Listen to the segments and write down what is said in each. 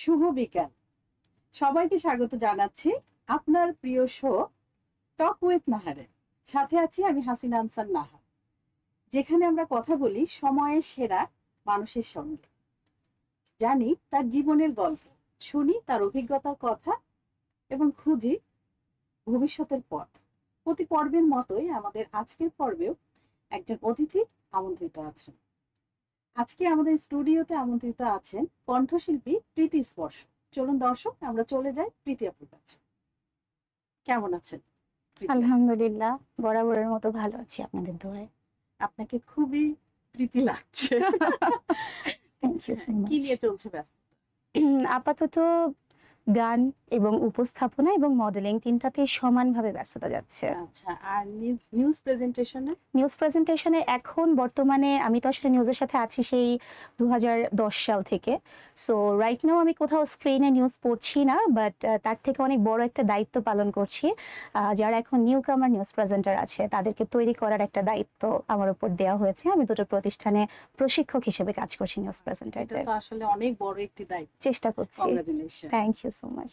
শুভ বিকাল। সবাইকে স্বাগত জানাচ্ছি আপনার প্রিয় শো টক উইথ নাহারে। সাথে আছি আমি হাসিনা আনসার নাহা, যেখানে আমরা কথা বলি সময়ের সেরা মানুষের সঙ্গে, জানি তার জীবনের গল্প, শুনি তার অভিজ্ঞতার কথা এবং খুঁজি ভবিষ্যতের পথ। প্রতি পর্বের মতোই আমাদের আজকের পর্বেও একজন অতিথি আমন্ত্রিত আছেন। আজকে আমাদের স্টুডিওতে আমন্ত্রিত আছেন কণ্ঠশিল্পী প্রীতি স্পর্শ। চলুন দর্শক, আমরা চলে যাই প্রীতি আপুর কাছে। কেমন আছেন প্রীতি আপু? আলহামদুলিল্লাহ, বরাবরের মতো ভালো আছি আপনাদের দোয়ায়। আপনাকে খুবই প্রীতি লাগছে। থ্যাংক ইউ সো কি মাচ। নিয়ে চলছে ব্যস্ত? আপাতত গান এবং উপস্থাপনা এবং মডেলিং তিনটাতেই সমানভাবে ব্যস্ততা যাচ্ছে। আচ্ছা, আর নিউজ প্রেজেন্টেশনে? নিউজ প্রেজেন্টেশনে এখন বর্তমানে আমি তো আসলে নিউজের সাথে আছি সেই 2010 সাল থেকে। সো রাইট নাও আমি কোথাও স্ক্রিনে নিউজ পড়ছি না, বাট তার থেকে অনেক বড় একটা দায়িত্ব পালন করছি। যারা এখন নিউ কামার নিউজ প্রেজেন্টার আছে তাদেরকে তৈরি করার একটা দায়িত্ব আমার উপর দেওয়া হয়েছে। আমি দুটো প্রতিষ্ঠানে প্রশিক্ষক হিসেবে কাজ করছি নিউজ এটা প্রেজেন্টারদের। তো আসলে অনেক বড় একটি দায়িত্ব। চেষ্টা করছি। Congratulation. Thank you so much.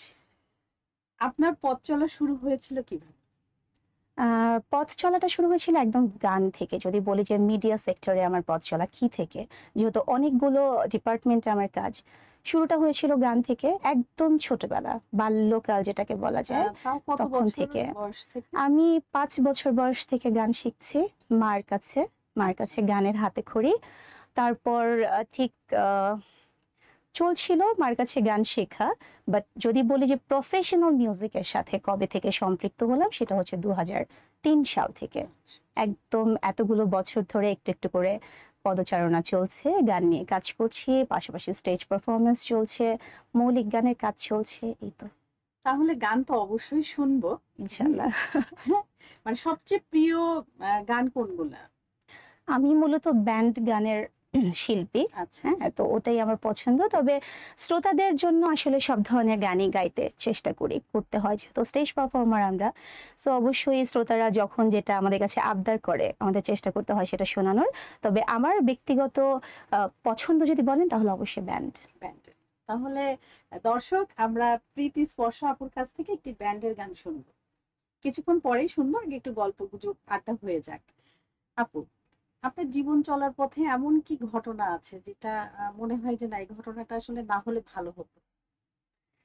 আপনার পথ চলা শুরু হয়েছিল কিভাবে? পথ চলাটা শুরু হয়েছিল একদম গান থেকে। যদি বলি যে মিডিয়া সেক্টরে আমার পথ চলা কি থেকে, যেহেতু অনেকগুলো ডিপার্টমেন্টে আমার কাজ, শুরুটা হয়েছিল গান থেকে। একদম ছোটবেলা, বাল্যকাল যেটাকে বলা যায়, তাও কত তখন বছর থেকে। বয়স থেকে? আমি 5 বছর বয়স থেকে গান শিখছি মার কাছে। মার কাছে গানের হাতে খড়ি। তারপর ঠিক চলছিল মার কাছে গান শেখা। বাট যদি বলি যে প্রফেশনাল মিউজিকের সাথে কবে থেকে সম্পৃক্ত হলাম, সেটা হচ্ছে 2003 সাল থেকে। একদম এতগুলো বছর ধরে একটু একটু করে পদচারণা চলছে, গান নিয়ে কাজ করছি, পাশাপাশি স্টেজ পারফরমেন্স চলছে, মৌলিক গানের কাজ চলছে, এই তো। তাহলে গান তো অবশ্যই শুনবো ইনশাল্লাহ। মানে সবচেয়ে প্রিয় গান কোনগুলা? আমি মূলত ব্যান্ড গানের শিল্পী। আচ্ছা, হ্যাঁ, তো ওটাই আমার পছন্দ। তবে শ্রোতাদের জন্য আসলে সব ধরনের গানই গাইতে চেষ্টা করতে হয়, যেহেতু স্টেজ পারফর্মার আমরা। সো অবশ্যই শ্রোতারা যখন যেটা আমাদের কাছে আবদার করে, আমাদের চেষ্টা করতে হয় সেটা শোনানোর। তবে আমার ব্যক্তিগত পছন্দ যদি বলেন তাহলে অবশ্যই ব্যান্ড। ব্যান্ড। তাহলে দর্শক, আমরা প্রীতি স্পর্শ আপুর কাছ থেকে একটি ব্যান্ডের গান শুনবো। কিছুক্ষণ পরেই শুনবো, আগে একটু গল্প গুজব আড্ডা হয়ে যাক। আপু, আপনার জীবন চলার পথে এমন কি ঘটনা আছে যেটা মনে হয় যে না, এই ঘটনাটা আসলে না হলে ভালো হতো?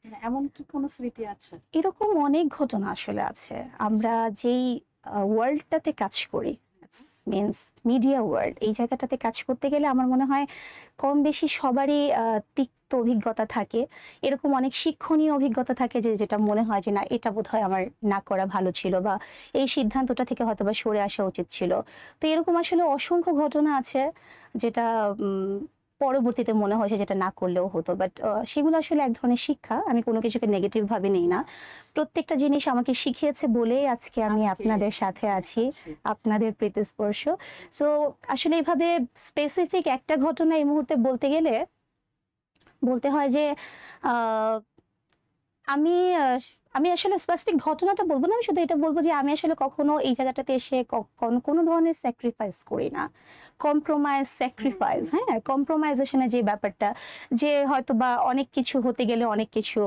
মানে এমন কি কোনো স্মৃতি আছে? এরকম অনেক ঘটনা আসলে আছে। আমরা যেই ওয়ার্ল্ডটাতে কাজ করি, মিনস মিডিয়া ওয়ার্ল্ড, এই জায়গাটাতে কাজ করতে গেলে আমার মনে হয় কম বেশি সবারই তিক্ত অভিজ্ঞতা থাকে। এরকম অনেক শিক্ষণীয় অভিজ্ঞতা থাকে যে যেটা মনে হয় যে না, এটা বোধহয় আমার না করা ভালো ছিল, বা এই সিদ্ধান্তটা থেকে হয়তোবা সরে আসা উচিত ছিল। তো এরকম আসলে অসংখ্য ঘটনা আছে যেটা পরবর্তীতে মনে হয়েছে যেটা না করলেও হতো। বাট সেগুলো আসলে এক ধরনের শিক্ষা। আমি কোনো কিছুকে নেগেটিভ ভাবে নেই না। প্রত্যেকটা জিনিস আমাকে শিখিয়েছে বলেই আজকে আমি আপনাদের সাথে আছি, আপনাদের প্রীতিস্পর্শ। সো আসলে এইভাবে স্পেসিফিক একটা ঘটনা এই মুহূর্তে বলতে গেলে বলতে হয় যে আহ, আমি আহ, আমি আসলে স্পেসিফিক ঘটনাটা বলবো না। আমি শুধু এটা বলবো যে আমি আসলে কখনো এই জায়গাটাতে এসে কখনো কোনো ধরনের স্যাক্রিফাইস করি না। কম্প্রোমাইজ, স্যাক্রিফাইস, হ্যাঁ, কম্প্রোমাইজেশনের যে ব্যাপারটা, যে হয়তো বা অনেক কিছু হতে গেলে অনেক কিছু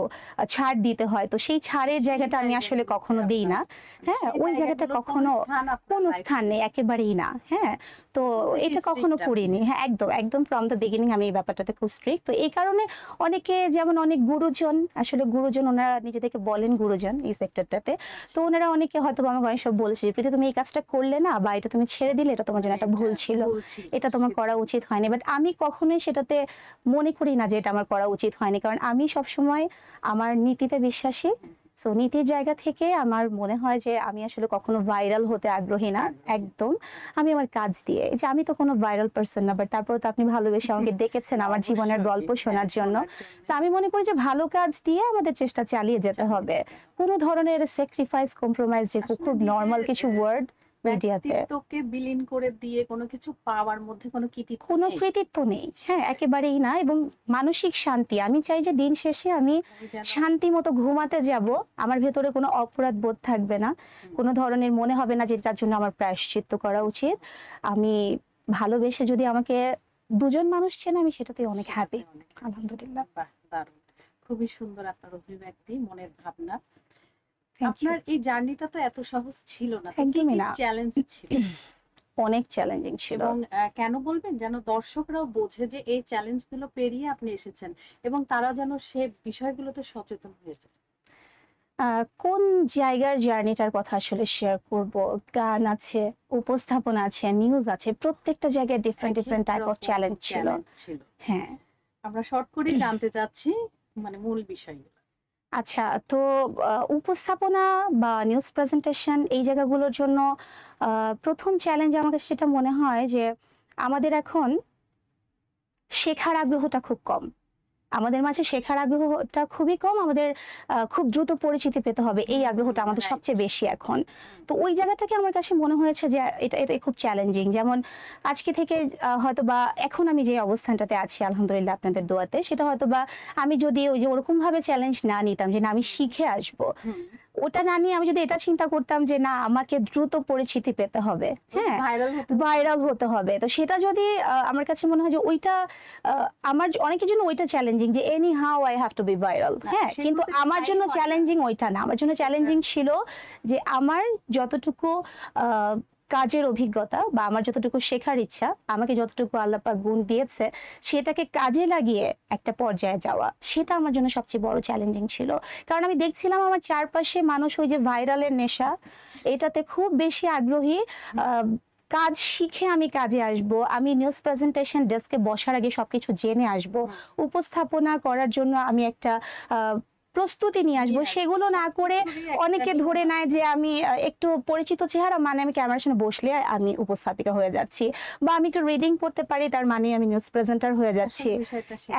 ছাড় দিতে হয়, তো সেই ছাড়ের জায়গাটা আমি আসলে কখনো দিই না। হ্যাঁ, ওই জায়গাটা কখনো কোনো স্থান নেই, একেবারেই না। হ্যাঁ, তো এটা কখনো করিনি। হ্যাঁ, একদম একদম ফ্রম দ্য বিগিনিং আমি এই ব্যাপারটাতে খুব স্ট্রিক্ট। তো এই কারণে অনেকে, যেমন অনেক গুরুজন, আসলে গুরুজন, ওনারা নিজেদেরকে বলেন গুরুজন এই সেক্টরটাতে। তো ওনারা অনেকে হয়তো আমাকে অনেক সব বলেছে, প্রীতি তুমি এই কাজটা করলে না, বা এটা তুমি ছেড়ে দিলে, এটা তোমার জন্য একটা ভুল ছিল, এটা তোমার করা উচিত হয়নি। বাট আমি কখনোই সেটাতে মনে করি না যে এটা আমার করা উচিত হয়নি, কারণ আমি সবসময় আমার নীতিতে বিশ্বাসী। সো নীতির জায়গা থেকে আমার মনে হয় যে আমি আসলে কখনো ভাইরাল হতে আগ্রহী না। একদম আমি আমার কাজ দিয়ে, যে আমি তো কোনো ভাইরাল পার্সন না, বাট তারপরে তো আপনি ভালোবেসে আমাকে ডেকেছেন আমার জীবনের গল্প শোনার জন্য। তো আমি মনে করি যে ভালো কাজ দিয়ে আমাদের চেষ্টা চালিয়ে যেতে হবে। কোনো ধরনের স্যাক্রিফাইস, কম্প্রোমাইজ, যে খুব নর্মাল কিছু ওয়ার্ড মিডিয়াতে, ব্যক্তিত্বকে বিলীন করে দিয়ে কোনো কিছু পাওয়ার মধ্যে কোনো কৃতিত্ব কোনো নেই। কৃতিত্ব নেই। হ্যাঁ, একেবারেই না। এবং মানসিক শান্তি, আমি চাই যে দিন শেষে আমি শান্তি মতো ঘুমাতে যাব, আমার ভেতরে কোনো অপরাধ বোধ থাকবে না, কোনো ধরনের মনে হবে না যে তার জন্য আমার প্রায়শ্চিত্ত করা উচিত। আমি ভালোবেসে যদি আমাকে দুজন মানুষ চেনে, আমি সেটাতেই অনেক হ্যাপি। আলহামদুলিল্লাহ। বাহ, দারুণ, খুবই সুন্দর আপনার অভিব্যক্তি, মনের ভাবনা। Thank you. আপনার এই জার্নিটা তো এত সহজ ছিল না, তো কি একদমই কি না। চ্যালেঞ্জ ছিল? অনেক চ্যালেঞ্জিং ছিল। এবং কেন বলবেন, যেন দর্শকরাও বোঝে যে এই চ্যালেঞ্জগুলো পেরিয়ে আপনি এসেছেন এবং তারা যেন সে বিষয়গুলোতে সচেতন হয়ে যায়। কোন জায়গার জার্নিটার কথা আসলে শেয়ার করব? গান আছে, উপস্থাপনা আছে, নিউজ আছে, প্রত্যেকটা জায়গায় different different type of challenge ছিল। হ্যাঁ, আমরা শর্ট করেই জানতে চাচ্ছি মানে মূল বিষয়গুলো। আচ্ছা, তো উপস্থাপনা বা নিউজ প্রেজেন্টেশন এই জায়গাগুলোর জন্য প্রথম চ্যালেঞ্জ আমার কাছে সেটা মনে হয় যে আমাদের এখন শেখার আগ্রহটা খুব কম। আমাদের মাঝে শেখার আগ্রহটা খুবই কম। আমাদের খুব দ্রুত পরিচিতি পেতে হবে, এই আগ্রহটা আমাদের রাইট। সবচেয়ে বেশি এখন। তো ওই জায়গাটাকে আমার কাছে মনে হয়েছে যে এটা এটা খুব চ্যালেঞ্জিং। যেমন আজকে থেকে হয়তোবা এখন আমি যে অবস্থানটাতে আছি আলহামদুলিল্লাহ আপনাদের দোয়াতে, সেটা হয়তোবা আমি যদি ওই যে ওরকমভাবে চ্যালেঞ্জ না নিতাম যে না আমি শিখে আসবো, ওটা না নিয়ে আমি যদি এটা চিন্তা করতাম যে না আমাকে দ্রুত পরিচিতি পেতে হবে, হ্যাঁ, ভাইরাল হতে হবে, তো সেটা যদি আমার কাছে মনে হয় যে ওইটা আমার অনেকের জন্য ওইটা চ্যালেঞ্জিং যে any how I have to B viral, হ্যাঁ, কিন্তু আমার জন্য চ্যালেঞ্জিং ওইটা না। আমার জন্য চ্যালেঞ্জিং ছিল যে আমার যতটুকু কাজের অভিজ্ঞতা বা আমার যতটুকু শেখার ইচ্ছা, আমাকে যতটুকু আল্লাহ পাক গুণ দিয়েছে সেটাকে কাজে লাগিয়ে একটা পর্যায়ে যাওয়া, সেটা আমার জন্য সবচেয়ে বড় চ্যালেঞ্জিং ছিল। কারণ আমি দেখছিলাম আমার চারপাশে মানুষ ওই যে ভাইরালের নেশা এটাতে খুব বেশি আগ্রহী। কাজ শিখে আমি কাজে আসব, আমি নিউজ প্রেজেন্টেশন ডেস্কে বসার আগে সবকিছু জেনে আসব, উপস্থাপনা করার জন্য আমি একটা প্রস্তুতি নিয়ে আসবো, সেগুলো না করে অনেকে ধরে নেয় যে আমি একটু পরিচিত চেহারা মানে আমি ক্যামেরার সামনে বসলে আমি উপস্থাপিকা হয়ে যাচ্ছি, বা আমি একটু রিডিং করতে পারি তার মানে আমি নিউজ প্রেজেন্টার হয়ে যাচ্ছি।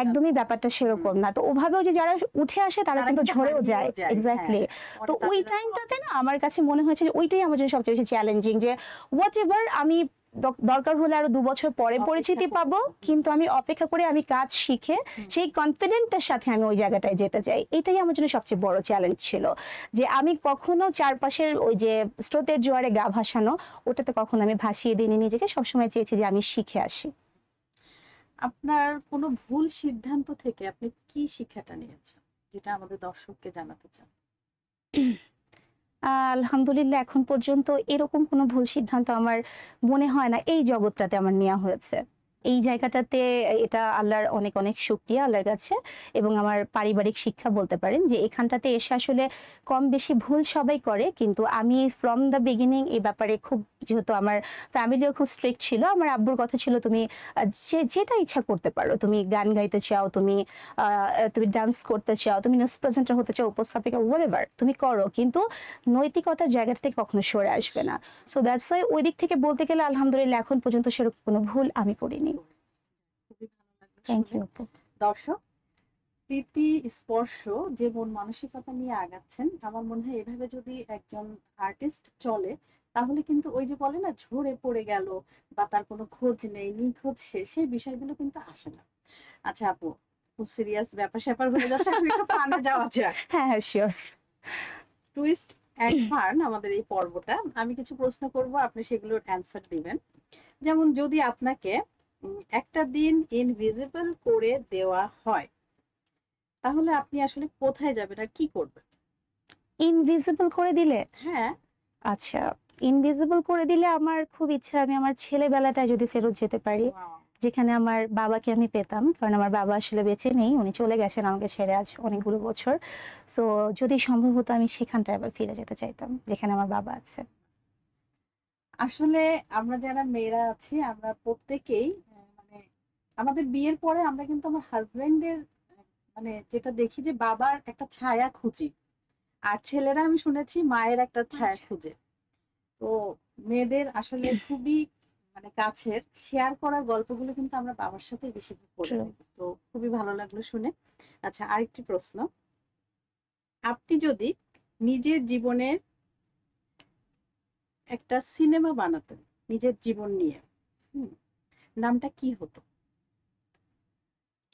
একদমই ব্যাপারটা সেরকম না। তো ওভাবেও যে যারা উঠে আসে তারা কিন্তু ঝরেও যায়। এক্স্যাক্টলি। তো ওই টাইমটাতে না আমার কাছে মনে হয়েছে যে ওইটাই আমার জন্য সবচেয়ে বেশি চ্যালেঞ্জিং, যে হোয়াট এভার আমি দরকার হলে আরো 2 বছর পরে পরিচিতি পাবো, কিন্তু আমি অপেক্ষা করে আমি কাজ শিখে সেই কনফিডেন্টের সাথে আমি ওই জায়গাটায় যেতে চাই। এটাই আমার জন্য সবচেয়ে বড় চ্যালেঞ্জ ছিল, যে আমি কখনো চারপাশের ওই যে স্রোতের জোয়ারে গা ভাসানো ওটাতে কখনো আমি ভাসিয়ে দিইনি নিজেকে, সবসময় চেয়েছি যে আমি শিখে আসি। আপনার কোনো ভুল সিদ্ধান্ত থেকে আপনি কি শিক্ষাটা নিয়েছেন যেটা আমাদের দর্শককে জানাতে চান? আলহামদুলিল্লাহ এখন পর্যন্ত এরকম কোনো ভুল সিদ্ধান্ত আমার মনে হয় না এই জগৎটাতে আমার নেওয়া হয়েছে। এই জায়গাটাতে এটা আল্লাহর অনেক অনেক শুকরিয়া আল্লাহর কাছে, এবং আমার পারিবারিক শিক্ষা বলতে পারেন যে এখানটাতে এসে আসলে কম বেশি ভুল সবাই করে, কিন্তু আমি ফ্রম দ্য বিগিনিং এই ব্যাপারে খুব, যেহেতু আমার ফ্যামিলিও খুব স্ট্রিক্ট ছিল, আমার আব্বুর কথা ছিল তুমি যেটা ইচ্ছা করতে পারো, তুমি গান গাইতে চাও, তুমি তুমি ডান্স করতে চাও, তুমি নিউজ প্রেজেন্টার হতে চাও, উপস্থাপিকা, হোয়াটএভার তুমি করো, কিন্তু নৈতিকতার জায়গাটা থেকে কখনো সরে আসবে না। সো দ্যাটস ওয়াই ওই দিক থেকে বলতে গেলে আলহামদুলিল্লাহ এখন পর্যন্ত সেরকম কোনো ভুল আমি করিনি। খুবই ভালো লাগলো থ্যাংক শুনে। ইউ। দর্শক, প্রীতি স্পর্শ যে মন মানসিকতা নিয়ে আগাচ্ছেন, আমার মনে হয় এভাবে যদি একজন আর্টিস্ট চলে তাহলে কিন্তু ওই যে বলে না ঝরে পড়ে গেল বা তার কোনো খোঁজ নেই, নিখোঁজ সে, সেই বিষয়গুলো কিন্তু আসে না। আচ্ছা আপু, খুব সিরিয়াস ব্যাপার স্যাপার হয়ে যাচ্ছে, আমি একটু ফানে যাওয়া যাক। হ্যাঁ হ্যাঁ শিওর। টুইস্ট অ্যান্ড ফান আমাদের এই পর্বটা, আমি কিছু প্রশ্ন করব, আপনি সেগুলোর অ্যান্সার দিবেন। যেমন যদি আপনাকে একটা দিন ইনভিজিবল করে দেওয়া হয় তাহলে আপনি আসলে কোথায় যাবেন আর কি করবেন? ইনভিজিবল করে দিলে? হ্যাঁ। আচ্ছা, ইনভিজিবল করে দিলে আমার খুব ইচ্ছা আমি আমার ছেলেবেলাটায় যদি ফেরত যেতে পারি, Wow. যেখানে আমার বাবাকে আমি পেতাম। কারণ আমার বাবা আসলে বেঁচে নেই, উনি চলে গেছেন আমাকে ছেড়ে আজ অনেকগুলো বছর। সো যদি সম্ভব হতো আমি সেখানটায় আবার ফিরে যেতে চাইতাম যেখানে আমার বাবা আছে। আসলে আমরা যারা মেয়েরা আছি আমরা প্রত্যেকেই মানে আমাদের বিয়ের পরে আমরা কিন্তু আমার হাজবেন্ডের মানে যেটা দেখি যে বাবার একটা ছায়া খুঁজি, আর ছেলেরা আমি শুনেছি মায়ের একটা ছায়া আচ্ছা। খুঁজে। তো মেয়েদের আসলে খুবই মানে কাছের শেয়ার করার গল্পগুলো কিন্তু আমরা বাবার সাথে বেশি করে True. থাকি। তো খুবই ভালো লাগলো শুনে। আচ্ছা, আরেকটি প্রশ্ন, আপনি যদি নিজের জীবনের একটা সিনেমা বানাতেন নিজের জীবন নিয়ে, হুম, নামটা কি হতো?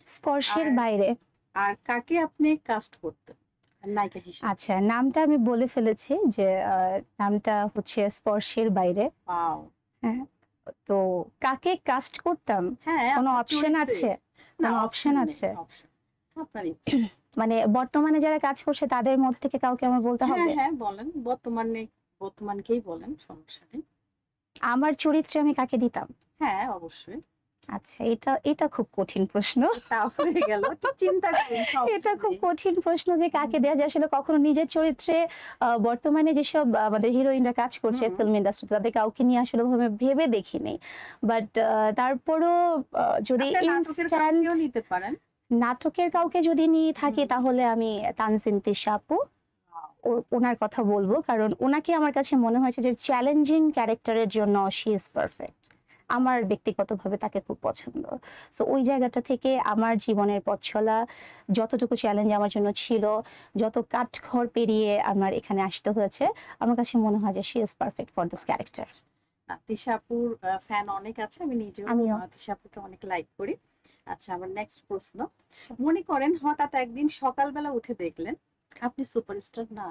স্পর্শের আর বাইরে। আর কাকে আপনি কাস্ট করতেন নায়িকা হিসেবে? আচ্ছা, নামটা আমি বলে ফেলেছি যে নামটা হচ্ছে স্পর্শের বাইরে। ওয়াও। হ্যাঁ, তো কাকে কাস্ট করতাম? হ্যাঁ, কোনো আপনার অপশন চরিত্রে। আছে? না, কোনো অপশন অপশন নেই, আছে? অপশন আপনার ইচ্ছে। মানে বর্তমানে যারা কাজ করছে তাদের মধ্যে থেকে কাউকে আমার বলতে হ্যাঁ হবে? হ্যাঁ বলেন, বর্তমানকেই বলেন, সমস্যা নেই। আমার চরিত্রে আমি কাকে দিতাম? হ্যাঁ অবশ্যই। আচ্ছা, এটা খুব কঠিন প্রশ্ন। তা হয়ে গেল, একটু চিন্তা করুন, এটা সমস্যা খুব নেই। কঠিন প্রশ্ন যে কাকে হুম, দেয়া যায়। আসলে কখনো নিজের চরিত্রে বর্তমানে যেসব আমাদের হিরোইনরা কাজ করছে হুম, ফিল্ম ইন্ডাস্ট্রিতে তাদের কাউকে নিয়ে আসলে ওভাবে ভেবে দেখিনি। বাট তারপরও যদি আপনার নাটকের ইনস্ট্যান্ট কাউকেও নিতে পারেন। নাটকের কাউকে যদি নিয়ে থাকি হুম, তাহলে আমি তানজিন তিশা আপু ওনার কথা বলবো। কারণ ওনাকে আমার কাছে মনে হয়েছে যে চ্যালেঞ্জিং ক্যারেক্টারের জন্য শি ইজ পারফেক্ট। আমার ব্যক্তিগতভাবে তাকে খুব পছন্দ। সো ওই জায়গাটা থেকে আমার জীবনের পথ চলা যতটুকু চ্যালেঞ্জ আমার জন্য ছিল, যত কাঠখড় পেরিয়ে আমার এখানে আসতে হয়েছে, আমার কাছে মনে হয় যে she is perfect for this character. না, তিশা আপুর ফ্যান অনেক আছে, আমি নিজেও আমিও। তিশা আপুকে অনেক লাইক করি। আচ্ছা, আমার নেক্সট প্রশ্ন, মনে করেন হঠাৎ একদিন সকালবেলা উঠে দেখলেন আপনি সুপারস্টার না,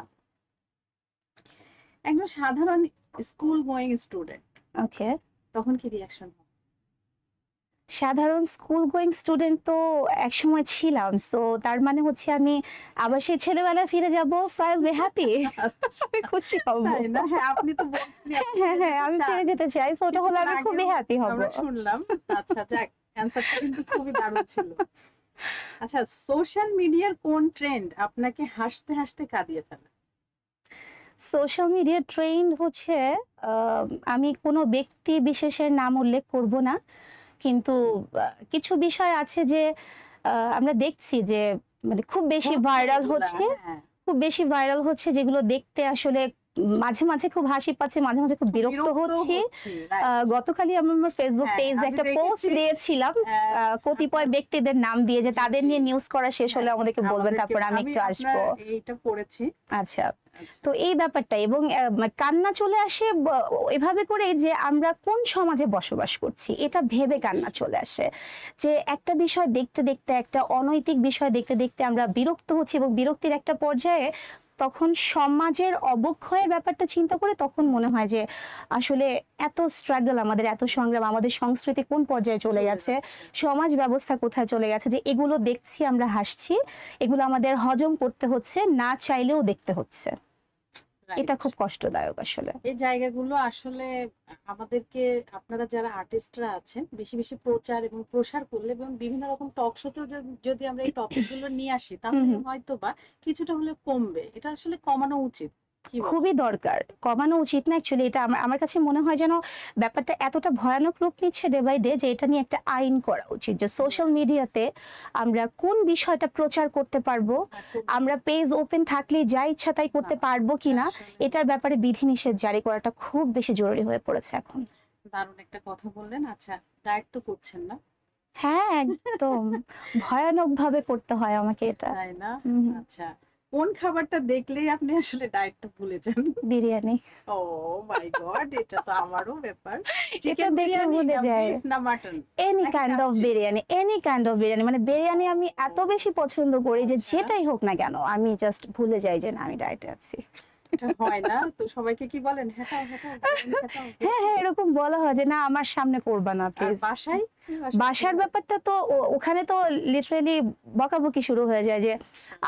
একজন সাধারণ স্কুল গোয়িং স্টুডেন্ট, ওকে। তখন কি রিয়াকশন হবে? সাধারণ স্কুল গোয়িং স্টুডেন্ট তো একসময় ছিলাম। সো তার মানে হচ্ছে আমি আবার সেই ছেলেবেলায় ফিরে যাব। So I will be happy. আমি খুশি হব। তাই না? হ্যাঁ, আপনি তো বলছেনই হ্যাঁ, আপনি হ্যাঁ, ফিরে হ্যাঁ, যেতে আমি চান। ফিরে যেতে চাই। সো ওটা হলে কিছুক্ষণ আমি খুবই আগেও হ্যাপি হব। আমরা শুনলাম। আচ্ছা, যাক, অ্যান্সারটা কিন্তু খুবই দারুণ ছিল। আচ্ছা, সোশ্যাল মিডিয়ার কোন ট্রেন্ড আপনাকে হাসতে হাসতে কাঁদিয়ে ফেলে? সোশ্যাল মিডিয়া ট্রেন্ড হচ্ছে আহ, আমি কোনো ব্যক্তি বিশেষের নাম উল্লেখ করব না। কিন্তু কিছু বিষয় আছে যে আমরা দেখছি যে মানে খুব বেশি হচ্ছে ভাইরাল এগুলা, হচ্ছে, হ্যাঁ, খুব বেশি ভাইরাল হচ্ছে যেগুলো দেখতে আসলে মাঝে মাঝে খুব হাসি পাচ্ছে, মাঝে মাঝে খুব খুব বিরক্ত বিরক্ত হচ্ছি। হচ্ছি, রাইট। গতকালই আমি আমার ফেসবুক হ্যাঁ, পেজে আমি একটা পোস্ট দেখেছি। দিয়েছিলাম আপনার, কতিপয় ব্যক্তিদের নাম দিয়ে যে জি, তাদের জি, নিয়ে নিউজ করা শেষ হ্যাঁ, হলে আমাদেরকে বলবেন, আমাদেরকে, তারপর আমি আমি একটু আপনার আসবো। এইটা পড়েছি। আচ্ছা, আচ্ছা, তো এই ব্যাপারটা এবং কান্না চলে আসে এভাবে করে যে আমরা কোন সমাজে বসবাস করছি এটা ভেবে কান্না চলে আসে। যে একটা বিষয় দেখতে দেখতে, একটা অনৈতিক বিষয় দেখতে দেখতে আমরা বিরক্ত হচ্ছি এবং বিরক্তির একটা পর্যায়ে তখন সমাজের অবক্ষয়ের ব্যাপারটা চিন্তা করে তখন মনে হয় যে আসলে এত স্ট্রাগল আমাদের, এত সংগ্রাম, আমাদের সংস্কৃতি কোন পর্যায়ে চলে চলে গেছে, যাচ্ছে, সমাজ ব্যবস্থা কোথায় চলে গেছে, যে এগুলো দেখছি আমরা হাসছি, এগুলো আমাদের হজম করতে হচ্ছে, না চাইলেও দেখতে হচ্ছে। এটা রাইট। খুব কষ্টদায়ক আসলে। এই জায়গাগুলো আসলে আমাদেরকে, আপনারা যারা আর্টিস্টরা আছেন, বেশি বেশি প্রচার এবং প্রসার করলে এবং বিভিন্ন রকম টক শোতেও যদি আমরা এই টপিক গুলো নিয়ে আসি, হুম, তাহলে হুম। হয়তো বা কিছুটা হলে কমবে। এটা আসলে কমানো উচিত, কি বল? খুবই দরকার। কমানো উচিত না অ্যাকচুয়ালি। এটা আমার আমার কাছে মনে হয় যেন ব্যাপারটা এতটা ভয়ানক রূপ নিচ্ছে ডে বাই ডে যে এটা নিয়ে একটা আইন করা উচিত। যে সোশ্যাল Yes, মিডিয়াতে আমরা কোন বিষয়টা প্রচার করতে পারবো, আমরা পেজ ওপেন থাকলেই যা ইচ্ছা তাই করতে না, পারবো কিনা, আসলে এটার ব্যাপারে বিধিনিষেধ জারি করাটা খুব বেশি জরুরি হয়ে পড়েছে এখন। দারুণ একটা কথা বললেন। আচ্ছা, ডায়েট তো করছেন না? হ্যাঁ, একদম। ভয়ানকভাবে করতে হয় আমাকে এটা। তাই না? হুম, হুম। আচ্ছা, কোন খাবারটা দেখলেই আপনি আসলে ডায়েটটা ভুলে যান? বিরিয়ানি। ও মাই গড, এটা তো আমারও ব্যাপার। এটা চিকেন দেখলে বিরিয়ানি ভুলে না যায়। বিফ না মাটন এনি নাকি kind of kacchi? Biryani, any kind of biryani. মানে বিরিয়ানি আমি এত বেশি পছন্দ করি যে আচ্ছা, যেটাই হোক না কেন আমি জাস্ট ভুলে যাই যে না আমি ডায়েটে আছি। এটা হয় না তো? সবাইকে কি বলেন, হ্যাটাও হ্যাটাও বিরিয়ানি হ্যাটাও, হ্যাঁ, এরকম হ্যাঁ, তো? এরকম বলা হয় যে না আমার সামনে করবা না আর প্লিজ। বাসায়, বাসায় কি বাসার হয়? ব্যাপারটা তো ওখানে তো লিটারেলি বকাবকি শুরু হয়ে যায় যে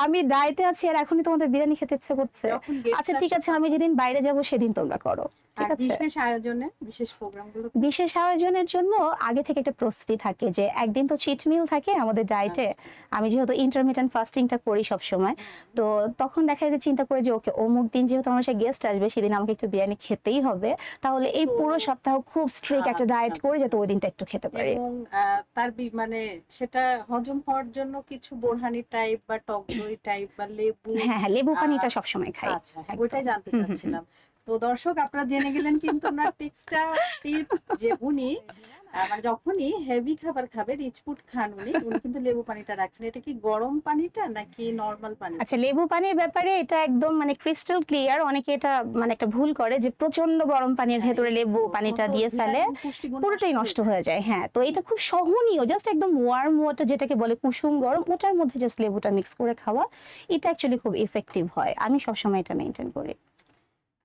আমি ডায়েটে আছি আর এখনই তোমাদের বিরিয়ানি খেতে ইচ্ছে করছে। যখন গেস্ট আচ্ছা ঠিক আসে আছে, আমি তখন? যেদিন বাইরে যাব সেদিন তোমরা করো। ঠিক আর আছে। বিশেষ আয়োজনে, বিশেষ প্রোগ্রামগুলো? বিশেষ আয়োজনের জন্য আগে থেকে একটা প্রস্তুতি থাকে যে একদিন তো চিট মিল থাকে আমাদের ডায়েটে। আচ্ছা, আমি যেহেতু ইন্টারমিটেন্ট ফাস্টিংটা করি সব সময়, তো তখন দেখা যায় যে চিন্তা করে যে ওকে অমুক দিন যেহেতু আমার সে গেস্ট আসবে সেদিন আমাকে একটু বিরিয়ানি খেতেই হবে, তাহলে এই তো পুরো সপ্তাহ খুব স্ট্রিক্ট একটা আচ্ছা, ডায়েট করে যাতে আচ্ছা। ওই দিনটা একটু খেতে পারি। এবং তার মানে সেটা হজম হওয়ার জন্য কিছু বোরহানি টাইপ বা টক দই টাইপ বা লেবু? হ্যাঁ, হ্যাঁ, লেবু আহ পানিটা সবসময় খাই। আচ্ছা, হ্যাঁ, একদম। ওইটাই জানতে হুম, হুম, হুম। চাচ্ছিলাম। তো দর্শক, আপনারা জেনে গেলেন কিন্তু ওনার টিপস যে উনি মানে যখনই হেভি খাবার খাবে, রিচ ফুড খান, উনি উনি কিন্তু লেবু পানিটা রাখছেন। এটা কি গরম পানিটা নাকি নরমাল পানিটা? আচ্ছা, লেবু পানির ব্যাপারে এটা একদম মানে ক্রিস্টাল ক্লিয়ার। অনেকে এটা মানে একটা ভুল করে যে প্রচন্ড গরম পানির হ্যাঁ, ভেতরে লেবু একটু পানিটা তখন তো দিয়ে ফেলে, ভিটামিন পুষ্টিগুণ নষ্ট পুরোটাই হয়ে নষ্ট যায়। হয়ে যায়। হ্যাঁ, তো এটা খুব সহনীয়, জাস্ট একদম ওয়ার্ম ওয়াটার যেটাকে বলে কুসুম গরম, ওটার মধ্যে জাস্ট লেবুটা মিক্স করে খাওয়া, এটা অ্যাকচুয়ালি খুব ইফেক্টিভ হয়। আমি সবসময় এটা মেনটেন করি।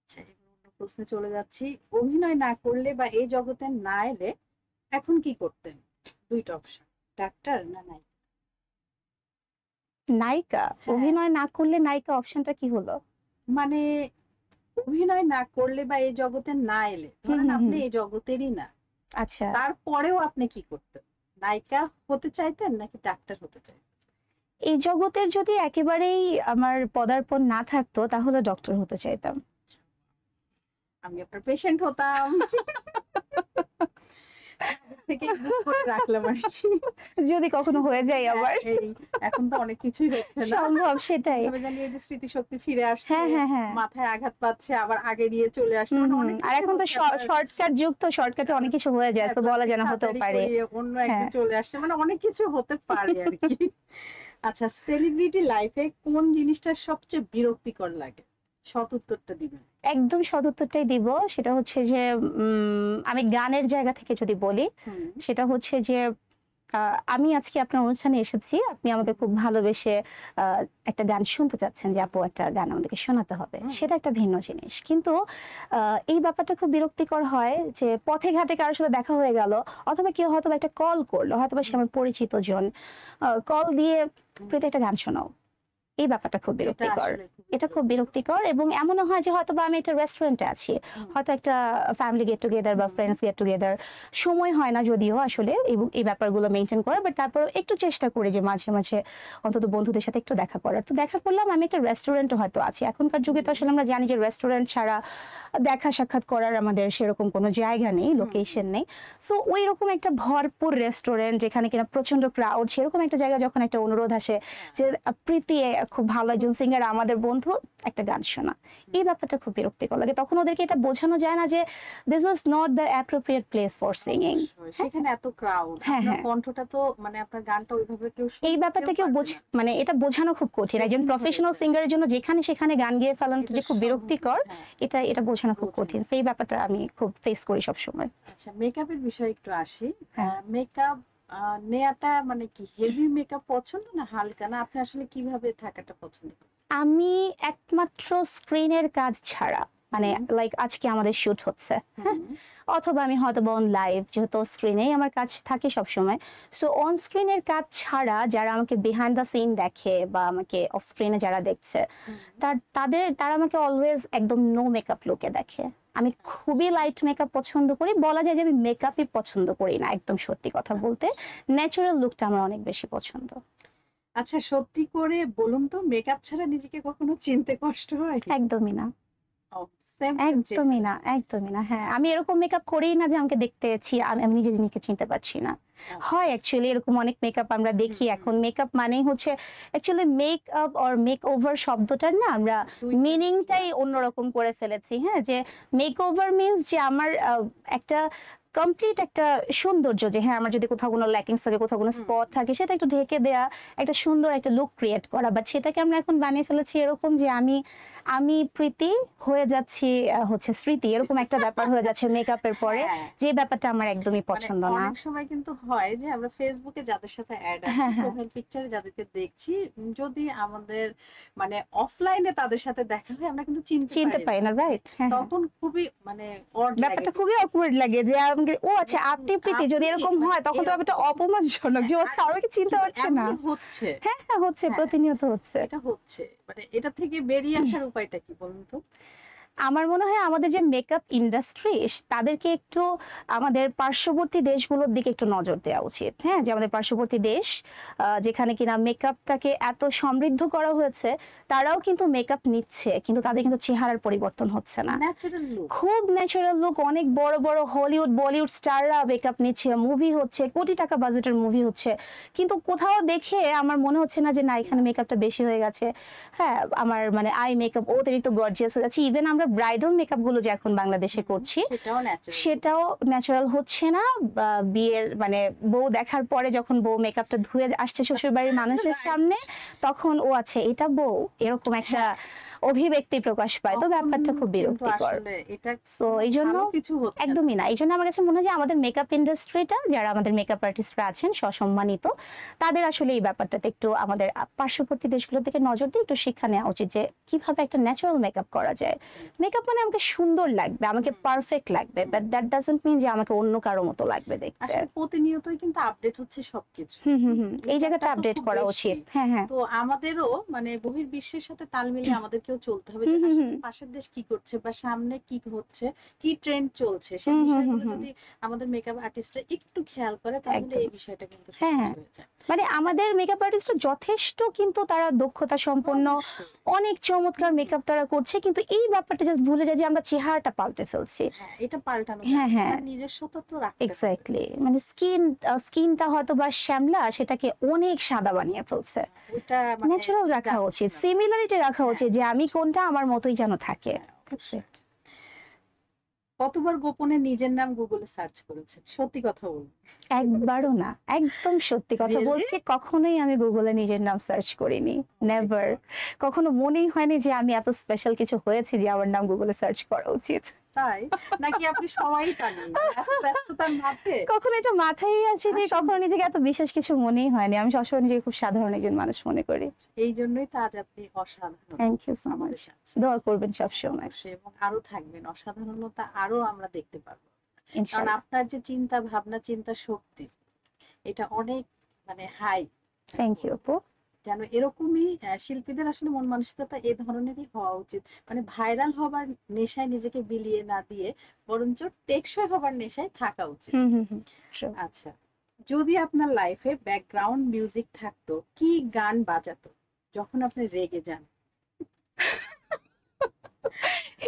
আচ্ছা, এবার অন্য প্রশ্নে চলে যাচ্ছি। অভিনয় না করলে বা এই জগতে না এলে এখন কি করতেন? দুইটা অপশন, ডাক্তার না নাই? নায়িকা হ্যাঁ। অভিনয় না করলে নায়িকা অপশনটা কি হলো? মানে অভিনয় না করলে বা এই জগতে না এলে, ধরেন হুম, আপনি হুম। এই জগতেরই না, আচ্ছা, তারপরেও আপনি কি করতেন? নায়িকা হতে চাইতেন নাকি ডাক্তার হতে চাইতেন? এই জগতের যদি একেবারেই আমার পদার্পণ না থাকতো তাহলে ডক্টর হতে চাইতাম। আমি আপনার পেশেন্ট হতাম। আগে থেকেই বুক করে রাখলাম আর কি। যদি কখনো হয়ে যায় হ্যাঁ, আবার। এই এখন তো অনেক কিছুই হচ্ছে না। সম্ভব সেটাই। কিভাবে জানি এই যে স্মৃতিশক্তি ফিরে আসছে, হ্যাঁ, হ্যাঁ, হ্যাঁ। মাথায় আঘাত পাচ্ছে, আবার আগে নিয়ে চলে আসছে। হুম, মানে হুম। অনেক আর কিছু এখন তো হচ্ছে আপনার। শর্টকাট যুগ, তো শর্টকাটে অনেক কিছু হয়ে যায়। হ্যাঁ, তো বলা প্লাস্টিক যায় না, হতেও সার্জারি পারে। করিয়ে অন্য একদিন হ্যাঁ। চলে আসছে। মানে অনেক কিছু হতে পারে আর কি। আচ্ছা, সেলিব্রিটি লাইফে কোন জিনিসটা সবচেয়ে বিরক্তিকর লাগে? সৎ উত্তরটা দিবেন। একদম সদুত্তরটাই দিব। সেটা হচ্ছে যে আমি গানের জায়গা থেকে যদি বলি, হুম, সেটা হচ্ছে যে আমি আজকে আপনার অনুষ্ঠানে এসেছি। আপনি আমাকে খুব ভালোবেসে আ একটা গান শুনতে চাচ্ছেন যে, "আপু একটা গান আমাদেরকে শোনাতে হবে।" হুম, সেটা একটা ভিন্ন জিনিস। কিন্তু আ এই ব্যাপারটা খুব বিরক্তিকর হয় যে পথে ঘাটে কারো সাথে দেখা হয়ে গেল, অথবা কেউ হয়তোবা একটা কল করলো, হয়তোবা সে আমার পরিচিত জন। কল দিয়ে, হুম। "প্রীতি একটা গান শোনাও।" এই ব্যাপারটা খুব এটা বিরক্তিকর। আসলে খুব এটা খুব বিরক্তিকর, এবং এমনও হয় যে হয়তোবা আমি একটা রেস্টুরেন্টে আছি। হুম, হয়তো একটা ফ্যামিলি গেট টুগেদার বা হুম, ফ্রেন্ডস গেট টুগেদার। সময় হয় না যদিও আসলে এই ব্যাপারগুলো মেইনটেইন করার। বাট তারপরেও একটু চেষ্টা করি যে মাঝে, মাঝে অন্তত বন্ধুদের সাথে একটু দেখা করার। তো দেখা করলাম, আমি একটা রেস্টুরেন্টে হয়তো আছি। এখনকার যুগে তো আসলে আমরা জানি যে রেস্টুরেন্ট ছাড়া দেখা সাক্ষাৎ করার আমাদের সেরকম কোনো জায়গা নেই, হুম, লোকেশন নেই। সো ঐরকম একটা ভরপুর রেস্টুরেন্ট যেখানে কিনা প্রচন্ড ক্রাউড, সেরকম একটা জায়গায় যখন একটা অনুরোধ আসে যে প্রীতি খুব ভালো একজন সিঙ্গার, আমাদের বন্ধু, একটা গান শোনা। এই ব্যাপারটা খুব বিরক্তিকর লাগে। তখন ওদেরকে এটা বোঝানো যায় না যে this is not the appropriate place for singing. অবশ্যই। সেখানে এত ক্রাউড, হ্যাঁ, আপনার হ্যাঁ। কণ্ঠটা তো মানে আপনার গানটা ওইভাবে কেউ এই শুনতেও ব্যাপারটা কেউ পারবে না। মানে এটা বোঝানো খুব কঠিন। একজন কঠিন হয়ে প্রফেশনাল যায়। সিঙ্গারের জন্য যেখানে সেখানে গান গেয়ে ফেলানোটা এটা যে খুব বিরক্তিকর, হ্যাঁ, এটা বোঝানো খুব বোঝানো। কঠিন। সেই ব্যাপারটা আমি খুব ফেস করি সবসময়। আচ্ছা, মেকআপের বিষয়ে একটু আসি। হ্যাঁ। মেকআপ নেয়াটা মানে কি হেভি মেকআপ পছন্দ না হালকা? না আপনি আসলে কিভাবে থাকাটা পছন্দ করেন? আমি একমাত্র স্ক্রিনের কাজ ছাড়া, মানে হুম, লাইক আজকে আমাদের শুট হচ্ছে, হ্যাঁ, হুম, অথবা আমি হয়তো অন লাইভ, যেহেতু স্ক্রিনেই আমার কাজ থাকে সবসময়। সো অন স্ক্রিনের কাজ ছাড়া যারা আমাকে বিহাইন্ড দ্য সিন দেখে বা আমাকে অফ স্ক্রিনে যারা দেখছে, হুম। তারা আমাকে অলওয়েজ একদম নো মেকআপ লুকে দেখে। আমি খুবই লাইট মেকআপ পছন্দ করি। বলা যায় যে আমি মেকআপই পছন্দ করি না, একদম সত্যি কথা বলতে। ন্যাচারাল লুকটা আমার অনেক বেশি পছন্দ। আচ্ছা, সত্যি করে বলুন তো, মেকআপ ছাড়া নিজেকে কখনো চিনতে কষ্ট হয়? একদমই না। ও, সেম সেম একদমই না, একদমই না। হ্যাঁ, আমি এরকম মেকআপ করিই না যে আমাকে দেখতে আমি আমি নিজে নিজেকে চিনতে পারছি না। হয় অ্যাকচুয়ালি এরকম অনেক মেকআপ আমরা দেখি এখন। মেকআপ মানেই হচ্ছে অ্যাকচুয়ালি মেকআপ অর মেকওভার শব্দটার না আমরা মিনিংটাই অন্যরকম করে ফেলেছি। হ্যাঁ, যে মেকওভার মিন্স যে আমার একটা কমপ্লিট একটা সৌন্দর্য, যে হ্যাঁ আমার যদি কোথাও কোনো ল্যাকিংস থাকে, কোথাও কোনো স্পট থাকে, সেটা একটু ঢেকে দেয়া, একটা সুন্দর একটা লুক ক্রিয়েট করা। বাট সেটাকে আমরা এখন বানিয়ে ফেলেছি এরকম যে আমি আমি প্রীতি হয়ে যাচ্ছি হচ্ছে স্মৃতি, এরকম একটা ব্যাপার হয়ে যাচ্ছে মেকআপের পরে, হ্যাঁ, যে ব্যাপারটা আমার একদমই মানে পছন্দ না। অনেক সময় কিন্তু হয় যে আমরা ফেসবুকে যাদের সাথে অ্যাড আছি, হ্যাঁ, হ্যাঁ। প্রোফাইল পিকচারে যাদেরকে দেখছি, যদি আমাদের মানে অফলাইনে তাদের সাথে দেখা হয় আমরা কিন্তু চিনতে পারি না, রাইট? হ্যাঁ, হ্যাঁ। তখন খুবই মানে অড লাগে। ব্যাপারটা খুবই অকওয়ার্ড লাগে যে ও আচ্ছা আপনি প্রীতি, যদি এরকম হয় তখন তো ব্যাপারটা অপমানজনক যে আচ্ছা আমাকে চিনতে পারছে না। এমনই হচ্ছে। হ্যাঁ, হ্যাঁ, হচ্ছে, হ্যাঁ, প্রতিনিয়ত হচ্ছে। এটা হচ্ছে। মানে এটা থেকে বেরিয়ে আসার উপায়টা কি বলুন তো? আমার মনে হয় আমাদের যে মেকআপ ইন্ডাস্ট্রি, তাদেরকে একটু আমাদের পার্শ্ববর্তী দেশগুলোর দিকে একটু নজর দেওয়া উচিত। হ্যাঁ, যে আমাদের পার্শ্ববর্তী দেশ যেখানে কিনা মেকআপটাকে এত সমৃদ্ধ করা হয়েছে, তারাও কিন্তু মেকআপ নিচ্ছে, কিন্তু তাদের কিন্তু চেহারার পরিবর্তন হচ্ছে না। Natural look. খুব ন্যাচারাল লুক, অনেক বড় বড় হলিউড বলিউড স্টাররা মেকআপ নিচ্ছে, মুভি হচ্ছে, কোটি টাকা বাজেটের মুভি হচ্ছে, কিন্তু কোথাও দেখে আমার মনে হচ্ছে না যে না এখানে মেকআপটা বেশি হয়ে গেছে। হ্যাঁ, আমার মানে আই মেকআপ অতিরিক্ত গর্জিয়াস হয়ে যাচ্ছে। ইভেন আমরা ব্রাইডাল মেকআপ গুলো যে এখন বাংলাদেশে করছি, সেটাও ন্যাচারাল। সেটাও ন্যাচারাল হচ্ছে না। বিয়ের মানে বউ দেখার পরে যখন বউ মেকআপটা ধুয়ে আসছে শ্বশুর বাড়ির মানুষের সামনে, তখন ও আচ্ছা এটা বউ, এরকম একটা অভিব্যক্তি প্রকাশ পায়, তো ব্যাপারটা খুব কিন্তু বিরক্তিকর। আসলে এটা সো এই জন্য ভালো কিছু হচ্ছে না। একদমই না। এই জন্য আমার কাছে মনে হয় যে আমাদের মেকআপ ইন্ডাস্ট্রিটা, যারা আমাদের মেকআপ আর্টিস্টরা আছেন সসম্মানিত, তাদের আসলে এই ব্যাপারটাতে একটু আমাদের পার্শ্ববর্তী দেশগুলো থেকে নজর দিয়ে একটু শিক্ষা নেওয়া উচিত যে কিভাবে একটা ন্যাচারাল মেকআপ করা যায়। মেকআপ মানে আমাকে সুন্দর লাগবে, আমাকে পারফেক্ট লাগবে, বাট দ্যাট ডাজন্ট মিন যে আমাকে অন্য কারো মতো লাগবে দেখতে। আসলে প্রতিনিয়তই কিন্তু আপডেট হচ্ছে সবকিছু। এই জায়গাটা ব্যাপারটা তো আপডেট খুব করা বেশি। উচিত। হ্যাঁ, হ্যাঁ। তো আমাদেরও মানে বহির্বিশ্বের সাথে তাল মিলিয়ে আমাদেরকেও চলতে হবে যে হুম, হুম, আসলে হুম। পাশের দেশ কি করছে বা সামনে কি হচ্ছে, কি ট্রেন্ড চলছে, সেই হুম, হুম, বিষয়গুলো হুম, হুম। যদি আমাদের মেকআপ আর্টিস্টরা একটু খেয়াল করে তাহলে একদম। এই বিষয়টা কিন্তু হ্যাঁ, সহজ হ্যাঁ। হয়ে যায়। মানে আমাদের মেকআপ আর্টিস্টরা যথেষ্ট কিন্তু তারা দক্ষতা সম্পন্ন, অবশ্যই। অনেক চমৎকার মেকআপ তারা করছে, কিন্তু এই ব্যাপারটা জাস্ট ভুলে যায় যে আমরা চেহারাটা পাল্টে ফেলছি। হ্যাঁ, এটা পাল্টানো হ্যাঁ, যাবে। হ্যাঁ। তার নিজস্বতা তো রাখতে হবে। এক্স্যাক্টলি, মানে স্কিনটা হয়তো বা শ্যামলা, সেটাকে অনেক সাদা বানিয়ে ফেলছে। ওটা মানে ন্যাচারাল রাখা যাচ্ছে উচিত, না। সিমিলারিটি রাখা হ্যাঁ, উচিত, যে আমি কোনটা আমার মতোই যেন থাকে। হ্যাঁ, That's it. কতবার গোপনে নিজের নাম গুগলে সার্চ করেছেন? সত্যি কথা বলুন। একবারও না, একদম সত্যি কথা Really? বলছি। কখনোই আমি গুগলে নিজের নাম সার্চ করিনি, নেভার। কখনো মনেই হয়নি যে আমি এত স্পেশাল কিছু হয়েছি যে আমার নাম গুগলে সার্চ করা উচিত। তাই নাকি আপনি সময়ই পাননি এত ব্যস্ততার মাঝে? কখনো এটা মাথায় আসেনি, আসলে- কখনো নিজেকে এত বিশেষ কিছু মনেই হয়নি। আমি সবসময় নিজেকে খুব সাধারণ একজন মানুষ মনে করি। এই জন্যই তো আজ আপনি অসাধারণ থ্যাংক ইউ সো আমাদের মাচ। কাছে। দোয়া করবেন সবসময়, অবশ্যই, এবং আরো থাকবেন, অসাধারণতা আরো আমরা দেখতে পারবো। কারণ ইনশাআল্লাহ। আপনার যে চিন্তা ভাবনা, চিন্তা শক্তি, এটা অনেক মানে হাই। থ্যাংক ইউ আপু। যেন এরকমই শিল্পীদের আসলে মন মানসিকতা এ ধরনেরই হওয়া উচিত। মানে ভাইরাল হবার নেশায় নিজেকে বিলিয়ে না দিয়ে বরঞ্চ টেকসই হবার নেশায় থাকা উচিত। হুম, হুম, হুম। Sure. আচ্ছা, যদি আপনার লাইফে ব্যাকগ্রাউন্ড মিউজিক থাকতো, কি গান বাজাতো যখন আপনি রেগে যান?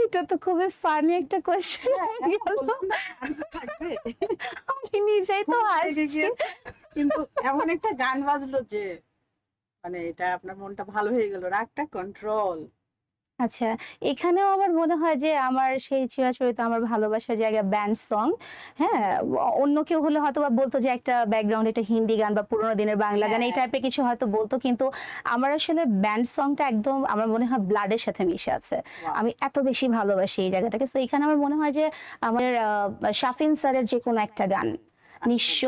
এটা তো খুবই ফানি একটা কোয়েশ্চেন। হ্যাঁ, এখন বললাম না, গান তো থাকবে। আমি নিজেই তো খুব রেগে হাসছি। গিয়েছে, কিন্তু এমন একটা গান বাজলো যে মানে এটা আপনার মনটা ভালো হয়ে গেল, রাগটা কন্ট্রোল। আচ্ছা, এখানেও আমার মনে হয় যে আমার সেই চিরাচরিত আমার ভালোবাসার জায়গায় ব্যান্ড সং। হ্যাঁ, অন্য কেউ হলে হয়তোবা বলতো যে একটা ব্যাকগ্রাউন্ড একটা হিন্দি গান বা পুরোনো দিনের বাংলা গান, এই হ্যাঁ। টাইপের কিছু হয়তো বলতো, কিন্তু আমার আসলে ব্যান্ড সংটা একদম আমার মনে হয় ব্লাডের সাথে মিশে আছে। Wow. আমি এত বেশি ভালোবাসি এই জায়গাটাকে। সো এখানে আমার মনে হয় যে আমাদের শাফিন স্যারের যে কোনো একটা গান, নিঃস্ব,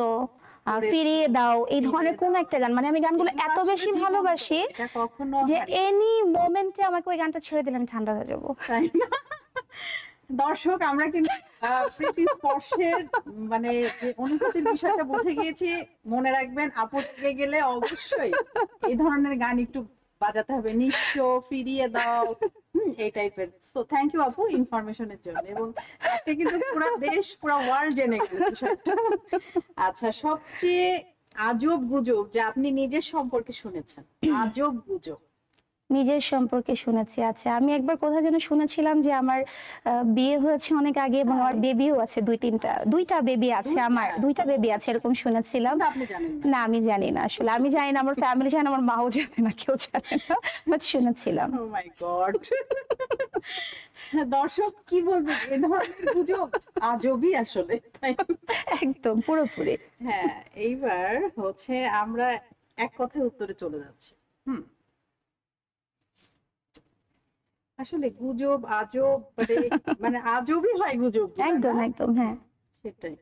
ফিরিয়ে দাও, এই ধরনের কোনো একটা গান, মানে আমি গানগুলো এগুলো এত আসলে বেশি জীবন্ত, ভালোবাসি এটা কখনো যে হারিয়ে এনি মোমেন্টে আমাকে ওই গানটা ছেড়ে দিলে আমি ঠান্ডা হয়ে যাবো। তাই না? দর্শক, আমরা কিন্তু প্রীতি স্পর্শের মানে যে অনুভূতির বিষয়টা বুঝে গিয়েছি। মনে রাখবেন, আপু থেকে গেলে অবশ্যই এই ধরনের গান একটু বাজাতে হবে, নিঃস্ব, ফিরিয়ে দাও, এই টাইপের। সো থ্যাংক ইউ আপু ইনফরমেশনের জন্য, এবং আপনি কিন্তু পুরো দেশ, পুরো ওয়ার্ল্ড জেনে গেল বিষয়টা। আচ্ছা, সবচেয়ে আজব গুজব যে আপনি নিজের সম্পর্কে শুনেছেন, আজব গুজব। নিজের সম্পর্কে শুনেছি। আচ্ছা, আমি একবার কোথায় যেন শুনেছিলাম যে আমার বিয়ে হয়েছে অনেক আগে এবং আমার বেবিও আছে, দুইটা বেবি আছে, আমার দুইটা বেবি আছে, এরকম শুনেছিলাম। কিন্তু আপনি জানেন না? না, আমি জানি না আসলে, আমি জানি না, আমার ফ্যামিলি জানে না, আমার মাও জানে না, কেউ জানে না, বাট শুনেছিলাম। ও মাই গড। দর্শক কি বলবে, এ ধরনের গুজব আজবই আসলে, তাই না? একদম পুরোপুরি। হ্যাঁ, এইবার হচ্ছে আমরা এক কথায় উত্তরে চলে যাচ্ছি। আসলে গুজব আজব মানে মানে আজবই হয় গুজব, একদম একদম, হ্যাঁ। সেটাই।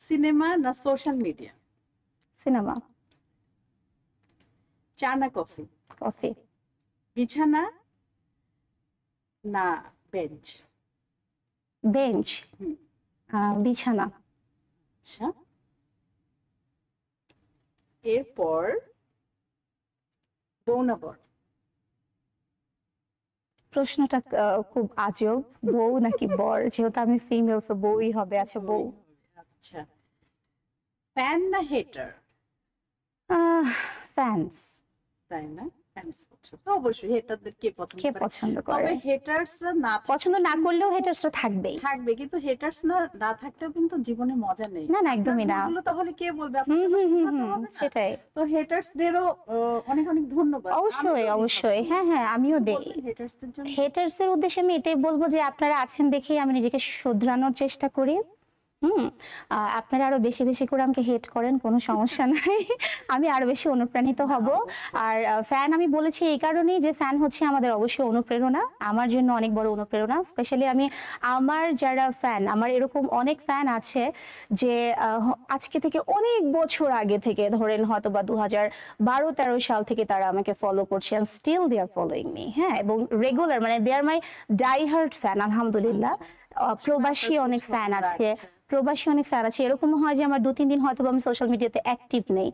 সিনেমা না সোশ্যাল মিডিয়া? সিনেমা। চা না কফি? কফি। বিছানা না বেঞ্চ? বেঞ্চ। হুম। বিছানা। আচ্ছা, এরপর বউ না বর? প্রশ্নটা খুব আজব, বউ নাকি বর, যেহেতু আমি ফিমেল সো বউই হবে। আচ্ছা, বউ। আচ্ছা, ফ্যান না হেটার? ফ্যান্স। তাই না? ফ্যান্স পছন্দ তো অবশ্যই, হেটারদের কে পছন্দ কে করে? পছন্দ করে? তবে হেটার্সরা না পছন্দ না করলেও হেটার্সরা থাকবেই। থাকবে, কিন্তু হেটার্স না থাকলেও কিন্তু জীবনে মজা নেই। না, না, একদমই না। আপনার তাহলে কে বলবে? হুম, আপনাকে হুম, হুম, শুনতে হুম, হবে না? সেটাই। তো হেটার্সদেরও অনেক অনেক ধন্যবাদ। অবশ্যই, অবশ্যই, হ্যাঁ, হ্যাঁ, আমিও দেই। হেটার্সদের জন্য হেটার্স এর উদ্দেশ্যে আমি এটাই বলবো যে আপনারা আছেন দেখেই আমি নিজেকে শুধরানোর চেষ্টা করি। হুম, আপনারা আরো বেশি বেশি করে আমাকে হেট করেন, কোনো সমস্যা নাই। আমি আরো বেশি অনুপ্রাণিত না, হব। অবশ্যই। আর ফ্যান আমি বলেছি এই কারণেই যে ফ্যান হচ্ছে আমাদের অবশ্যই অনুপ্রেরণা। আমার জন্য অনেক বড় অনুপ্রেরণা। স্পেশালি আমার যারা ফ্যান, আমার এরকম অনেক ফ্যান আছে যে আজকে থেকে অনেক বছর আগে থেকে ধরেন হয়তোবা 2012-13 সাল থেকে তারা আমাকে ফলো করছে and still they are following me, হ্যাঁ? এবং রেগুলার মানে they are my die hard fan আলহামদুলিল্লাহ। আচ্ছা। সবসময় আপনার প্রবাসী অনেক খোঁজ ফ্যান খবর আছে। রাখছে। প্রবাসী অনেক ফ্যান আছে। এরকম হয় যে আমার ২-৩ দিন হয়তোবা আমি সোশ্যাল মিডিয়াতে অ্যাক্টিভ নেই।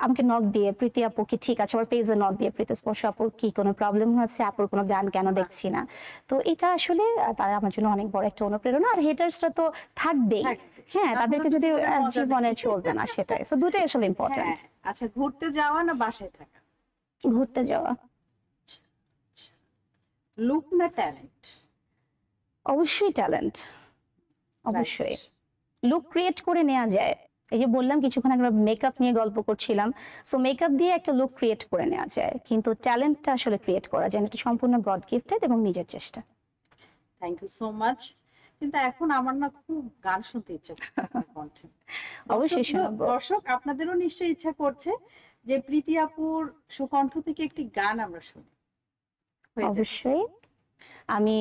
আমাকে নক দিয়ে, "প্রীতি আপু কি ঠিক আছে?" আমার পেজে নক দিয়ে, "প্রীতি স্পর্শ আপুর কি কোনো প্রবলেম হয়েছে? আপুর কোনো গান কেন দেখছি আচ্ছা। না?" তো এটা আসলে তারা আমার জন্য অনেক বড় একটা অনুপ্রেরণা। আর হেটার্সরা তো থাকবেই। থাকবে। হ্যাঁ, আপনারা তাদেরকে তো যদি জীবনের মজা জীবনে নেই। চলবে না সেটাই। সো দুটোই আসলে হ্যাঁ, ইম্পোর্টেন্ট। আচ্ছা ঘুরতে যাওয়া না বাসায় থাকা? ঘুরতে যাওয়া। লুক না ট্যালেন্ট? অবশ্যই ট্যালেন্ট, রাইট। অবশ্যই। লুক ক্রিয়েট করে নেওয়া যায়। এই যে বললাম কিছুক্ষণ আগে আমরা মেকআপ নিয়ে গল্প করছিলাম। সো মেকআপ দিয়ে একটা লুক ক্রিয়েট করে নেওয়া যায়। কিন্তু ট্যালেন্টটা আসলে ক্রিয়েট করা যায় না। এটা সম্পূর্ণ গড গিফটেড এবং নিজের চেষ্টা। Thank you so much. কিন্তু এখন আমার না খুব গান শুনতে ইচ্ছে করছে আপনার কণ্ঠে। অবশ্যই শোনাবো। দর্শক আপনাদেরও নিশ্চয়ই ইচ্ছা করছে যে প্রীতি আপুর সুকণ্ঠ থেকে একটি গান আমরা শুনি। হয়ে যাক। অবশ্যই। আমি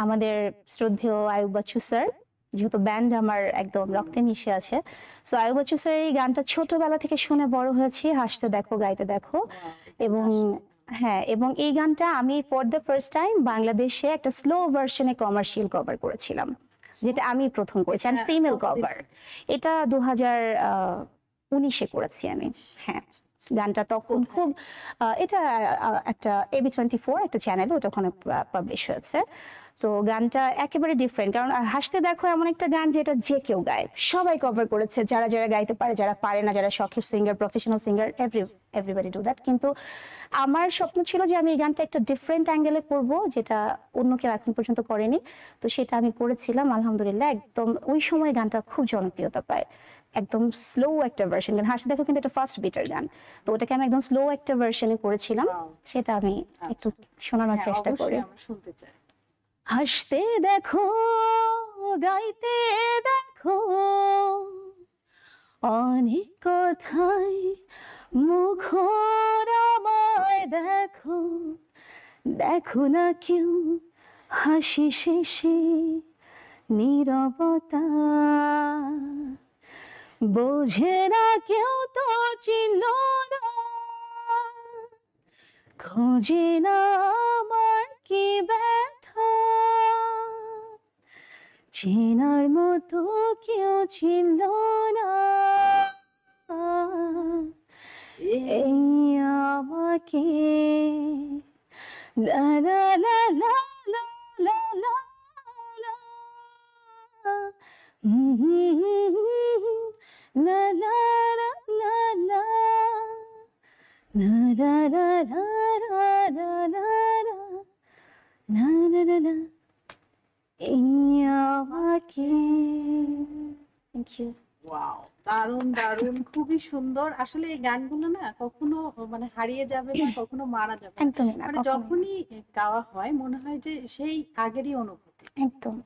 আমাদের শ্রদ্ধেয় আয়ুব বাচ্চু স্যার, যেহেতু ব্যান্ড আমার একদম রক্তে মিশে আছে। সো আয়ুব বাচ্চু স্যারের এই গানটা ছোটবেলা থেকে শুনে বড় হয়েছি। হাসতে দেখো, গাইতে দেখো। Wow, এই গানটা এবং আসলেই ভালো। হ্যাঁ, এবং এই গানটা আমি ফর দ্য ফার্স্ট টাইম বাংলাদেশে একটা স্লো ভার্শনে কমার্শিয়াল কভার করেছিলাম। যেটা আমি ১ম করেছি। এটা অ্যান্ড ফিমেল কতদিন কভার। আগে? এটা 2019 এ করেছি আমি। হ্যাঁ। আচ্ছা, গানটা তখন কোথায়? খুব এটা একটা AB24 একটা চ্যানেল, ওটা ওখানে পাবলিশ হয়েছে। তো গানটা একেবারে ডিফারেন্ট। কারণ হাসতে দেখো এমন একটা গান যেটা যে কেউ গায়। সবাই কভার করেছে। যারা গাইতে পারে, যারা পারে না, যারা শখের singer, professional singer, everybody do that. কিন্তু আমার স্বপ্ন ছিল যে আমি এই গানটা একটা ডিফারেন্ট অ্যাঙ্গেলে করব, যেটা অন্য কেউ এখন পর্যন্ত করেনি। তো সেটা আমি করেছিলাম আলহামদুলিল্লাহ। একদম ওই সময় গানটা খুব জনপ্রিয়তা পায়। একদম স্লো একটা ভার্সন গান। হাসতে দেখো কিন্তু একটা ফাস্ট বিটার গান। তো ওটাকে আমি একদম স্লো একটা ভার্সনে করেছিলাম। Wow, সেটা আমি একটু আচ্ছা। শোনানোর হ্যাঁ, চেষ্টা করি। অবশ্যই আমরা শুনতে চাই। হাসতে দেখো, গাইতে দেখো, অনেক কথাই মুখর আমায় দেখো, দেখো না কেউ হাসি শেষে নীরবতা, বোঝে না কেউ তো চিনল না, খোঁজে না আমার কি ব্যথা, চেনার মতো কেউ চিনল না, এই আমাকে লা লা লা লা লা লা লা লা, লা লা লা লা লা, লা লা লা লা লা লা লা লা, লা লা লা লা, এই আমাকে। Thank you. ওয়াও, দারুণ দারুণ, খুবই সুন্দর। আসলে এই গানগুলো না কখনো মানে হারিয়ে যাবে না, কখনো মারা যাবে না। একদমই না, মানে কখনোই না। যখনই গাওয়া হয় মনে হয় যে সেই আগেরই অনুভূতি। একদম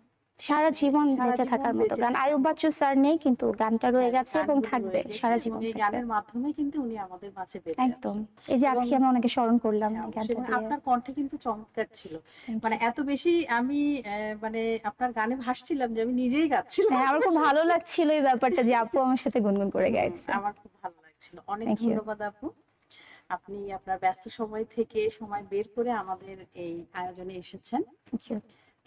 সারা জীবন সারা বেঁচে জীবন থাকার মতো বেঁচে গান। থাকার আয়ুব মতো। বাচ্চু স্যার নেই, কিন্তু গানটা রয়ে হ্যাঁ, গেছে এবং গানগুলো থাকবে রয়ে গেছে সারা এবং জীবন এই থাকবে। গানের মাধ্যমে কিন্তু উনি আমাদের মাঝে বেঁচে একদম। আছেন। এই যে এবং আজকে আমরা ওনাকে স্মরণ করলাম হ্যাঁ, এই অবশ্যই। গানটা এবং দিয়ে। আপনার কণ্ঠে কিন্তু চমৎকার ছিল। থ্যাংক মানে ইউ। এত বেশি আমি মানে আপনার গানে ভাসছিলাম যে আমি নিজেই গাচ্ছিলাম হ্যাঁ, আমার আপনার খুব ভালো সাথে। লাগছিল এই ব্যাপারটা যে আপু আমার সাথে গুনগুন করে গাইছে। আমার খুব ভালো লাগছিল। অনেক থ্যাংক ইউ। ধন্যবাদ আপু। আপনি আপনার ব্যস্ত সময় থেকে সময় বের করে আমাদের এই আয়োজনে এসেছেন। Thank you.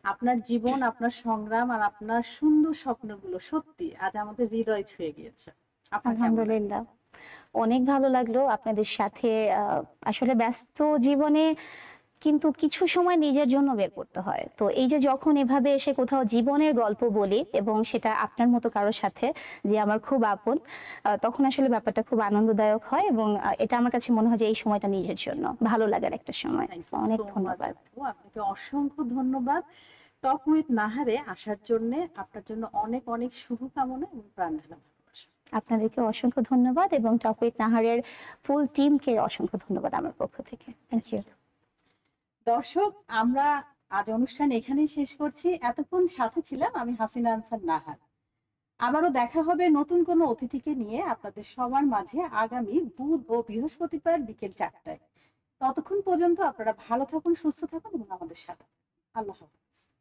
আপনার জীবন, আপনার সংগ্রাম আর আপনার সুন্দর স্বপ্নগুলো সত্যি আজ আমাদের হৃদয় ছুঁয়ে গিয়েছে। আপনার কেমন লাগলো? আলহামদুলিল্লাহ। অনেক ভালো লাগলো আপনাদের সাথে। আসলে ব্যস্ত জীবনে কিন্তু কিছু সময় নিজের জন্য বের করতে হয়। তো এই যে যখন এভাবে এসে কোথাও জীবনের গল্প বলি এবং সেটা আপনার মতো কারোর সাথে, যে আমার খুব আপন, তখন আসলে ব্যাপারটা খুব আনন্দদায়ক হয় এবং এটা আমার কাছে মনে হয় যে এই সময়টা নিজের জন্য ভালো লাগার একটা সময়। থ্যাংক So, ইউ অনেক সো মাচ ধন্যবাদ। আপু। আপনাকে অসংখ্য ধন্যবাদ। টক উইথ নাহারে আসার জন্য আপনার জন্য অনেক অনেক শুভকামনা এবং প্রাণঢালা ভালোবাসা। আপনাদেরকে অসংখ্য ধন্যবাদ এবং টক উইথ নাহারের ফুল টিমকে অসংখ্য ধন্যবাদ আমার পক্ষ থেকে। Thank you. দর্শক, আমরা আজ অনুষ্ঠান এখানেই শেষ করছি। এতক্ষণ সাথে ছিলাম আমি হাসিনা আনসার নাহার। আবারও দেখা হবে নতুন কোনো অতিথিকে নিয়ে আপনাদের সবার মাঝে আগামী বুধ ও বৃহস্পতিবার বিকেল 4টায়। ততক্ষণ পর্যন্ত আপনারা ভালো থাকুন, সুস্থ থাকুন এবং আমাদের সাথে থাকুন। আল্লাহ হাফেজ।